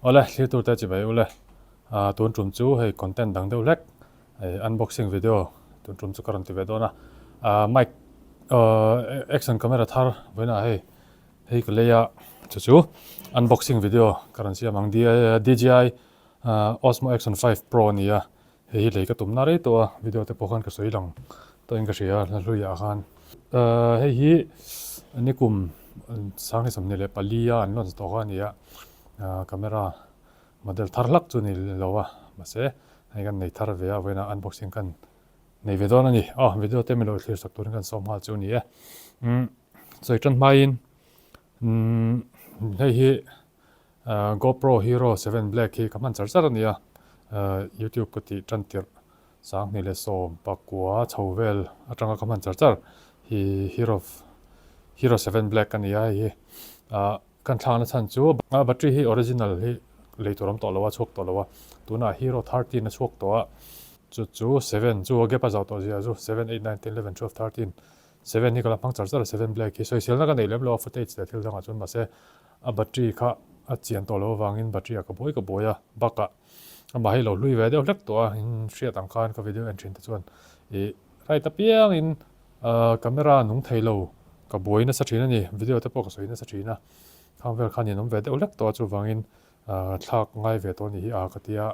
ole li tur ta chi bai ole tun trum chu hei content dang deuh lek hei unboxing video tun trum chu karon ti ve dona mic action camera thar voina hei ko leya chu unboxing video karon sia mang DJI Osmo Action 5 Pro nia hei lei ka tum na re to video te pokhan ka soi lang to in ka ria la luya khan hei hi nikum sang sam ne le palia an lon to khan ya camera model thar lak chu ni lowa mase hei kan nei thar ve a voina unboxing kan nei ve don ani video te melo thlir sak tur kan som ha chu ni choi tan main hei hi GoPro Hero 7 Black hi kaman char ania YouTube ko ti tan tir sang ni le som pakwa chhovel atanga kaman char hi Hero 7 Black ania hi kan thana chan chu battery hi original hi leituram to lawa chok to lawa tuna Hero 13 na chok to chu 7 chu ge pa jaw to ji chu 7 8 9 10 11 12 13 7 ni kala phang char 7 Black hi so sel na ka nei lem lo footage le thil danga chun ma se battery kha a chian to lo wangin battery ka boya baka ama hi lo lui ve deuh lek to in hria tang khan ka video entry ta chuan right apiang in camera nung thailo ka boina sa thina ni video te pok soina sa thina khangvel khan in ve deuh lek to chu wangin thlak ngai ve to ni hi ka tia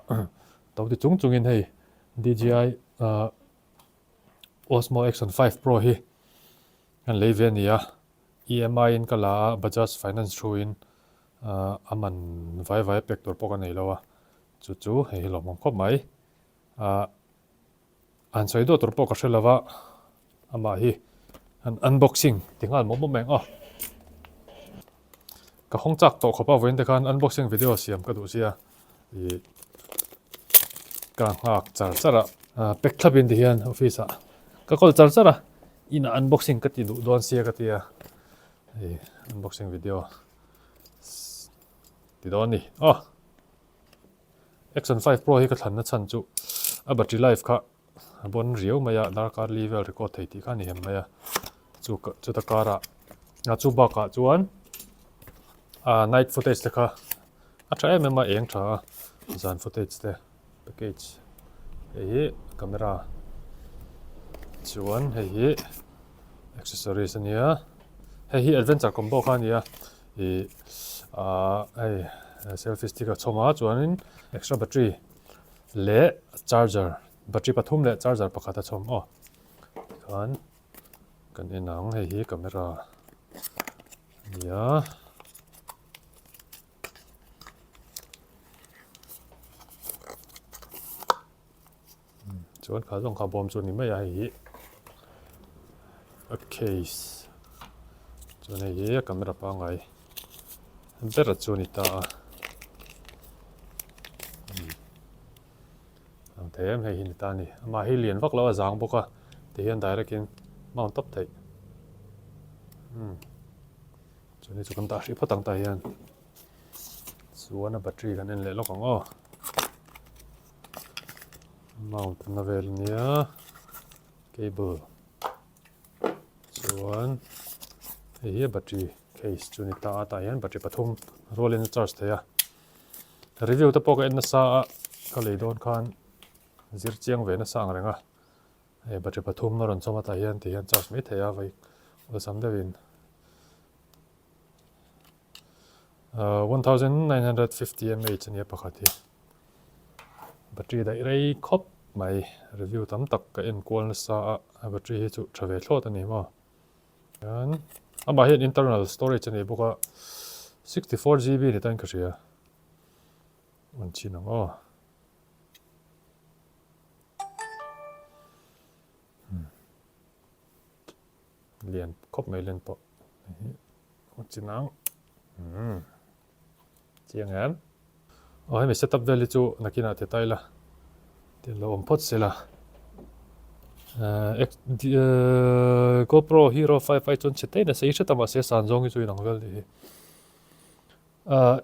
to ti chung in hei DJI Osmo Action 5 Pro hi kan lei ve nia EMI in kala Bajaj Finance through in aman vai pek tur poka nei lawa chu hei lo mong khop mai an soi do tur poka shelawa ama hi an unboxing tingal mo meng ka hong chak to khopa voin te khan unboxing video siam ka du sia ka ngak chara pek thlapin ti hian office ka kol chara in unboxing ka ti du don sia ka tia unboxing video ti don ni Action 5 Pro hi ka thlan na chan chu a battery life kha bon riau maya darkar level record thei ti kha ni hem maya chu ta kara chu ba ka chuan night footage te kha a try ma eng tha zan footage te package hei camera chuan hei accessories ania hei adventure combo kha nia selfie stick a choma chuanin extra battery le charger battery pathum le charger pakhata chom kan enang hei camera nia chuan kha jong kha bom chu ni mai hei a case chuan hei camera pa ngai bera chu ni ta tem hei hin ta ni ama hi lian vak lo azang boka te hian direct in mount top thei chuni chu kan ta hri phatang ta hian chuan a battery kan en le lo kang mount na vel nia cable chuan hei battery case chuni ta hian battery pathum roll in charge theya review te pok en na sa ka leidon khan zir chiang ve na sang renga battery pathum na ron choma ta hian ti hian charge me theya vai osam devin 1950 mAh ania pakhati battery dai rei khop mai review tam tak ka en kwal na sa battery hi chu thave thlot ani ma yan ama hian internal storage ani boka 64GB ni tan ka ria on chinang lian khop mai len po on chinang chiang an hei me setup value chu nakina te taila te lo om pot sela GoPro Hero 5 ai chon chete na sei cheta ma se san zong chu inang vel hi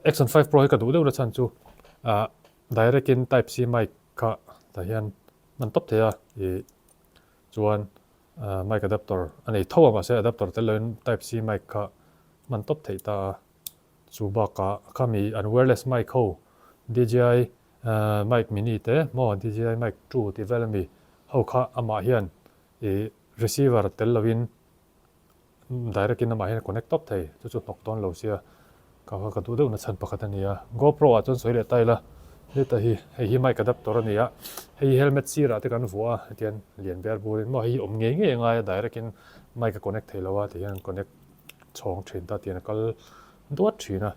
Action 5 Pro hi ka du deuh na chan chu direct in type C mic kha ta hian man top thea chuan mic adapter ani thowa ma se adapter te len type C mic kha man top thei ta chu ba ka khami an wireless mic ho DJI mic mini te mo DJI mic 2 ti velmi ho kha ama hian receiver tel lovin direct in ama hian connect top thei chu nok ton lo sia ka tu deuh na chan pakhat ania GoPro a chon soile taila heta hi mic adapter ania hei helmet sira te kan vua tian lian ber burin mo hi om nge nga direct in mic connect thei lawa ti hian connect chong thin ta tian kal duat thina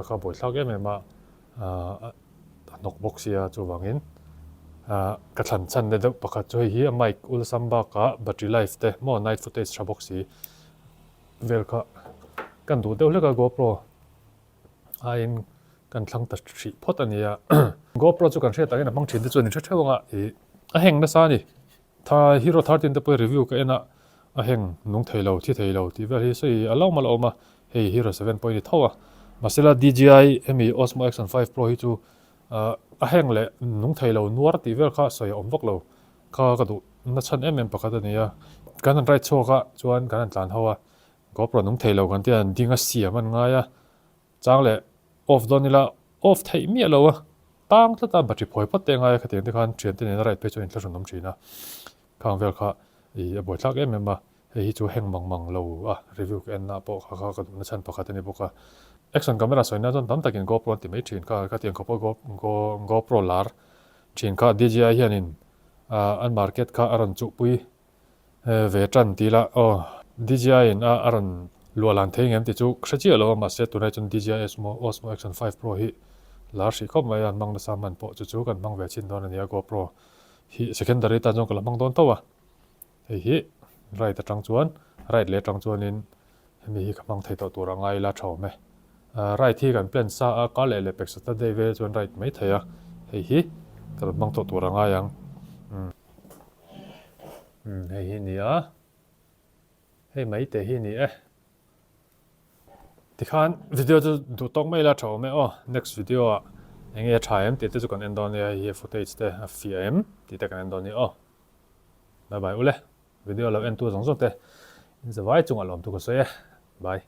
ka boi thlak em ema nok box sia chu wangin ka thlan chan ne deuh pakhat chu hi a mic ul samba ka battery life te mo night footage tha box hi vel kha kan du deuh leka GoPro in kan thlang ta thri phot ania GoPro chu kan hre takin a mang thin te chu ni thewanga a heng na sa ni hero Thar tin te poi review ka ena a heng nung theilo thi theilo ti vel hi sei alo ma hei hero 7 point thawa masela DJI emi Osmo Action 5 Pro hi chu a heng le nung theilo nuar ti vel kha soi om vok lo ka du na chan em pakhat ania kan an right choka chuan kan an tlan hawa GoPro nung theilo kan tian dinga siam an ngaya changle off donila off thei mi alo tang ta battery phoi pot te ngai kha te khan thian te ne right pe chu in thla nom thina khang vel kha a boi thlak em ma hei chu heng mang lo review ka en na po kha ka na chan pakhat ani boka action camera soina jon tam takin GoPro ti mai thin ka tiang khapo GoPro lar thin kha DJI hianin an market kha aron chu pui ve tran tila DJI in aron lualan thei ngem ti chu khrachi alo ma se tunai chun DJI Osmo Action 5 Pro hi lar shi khop mai an mang na saman po chu kan mang ve chin don ania GoPro hi secondary ta jong kala mang don tawa hi right atang chuan right le atang chuan in hemi hi khamang thei to tur angai la thaw me right hi kan plan sa ka le pek sa ta dei ve chuan right mai theya hi kan mang to tur angai yang hei hi ni hei mai te hi ni ti khan video chu du tok mai la thaw me next video enge thaim te chu kan endon ya hi footage te fiam ti te kan endon ni bye bye ule video lo en tu zong zong te in zawai chung alom tu ko se bye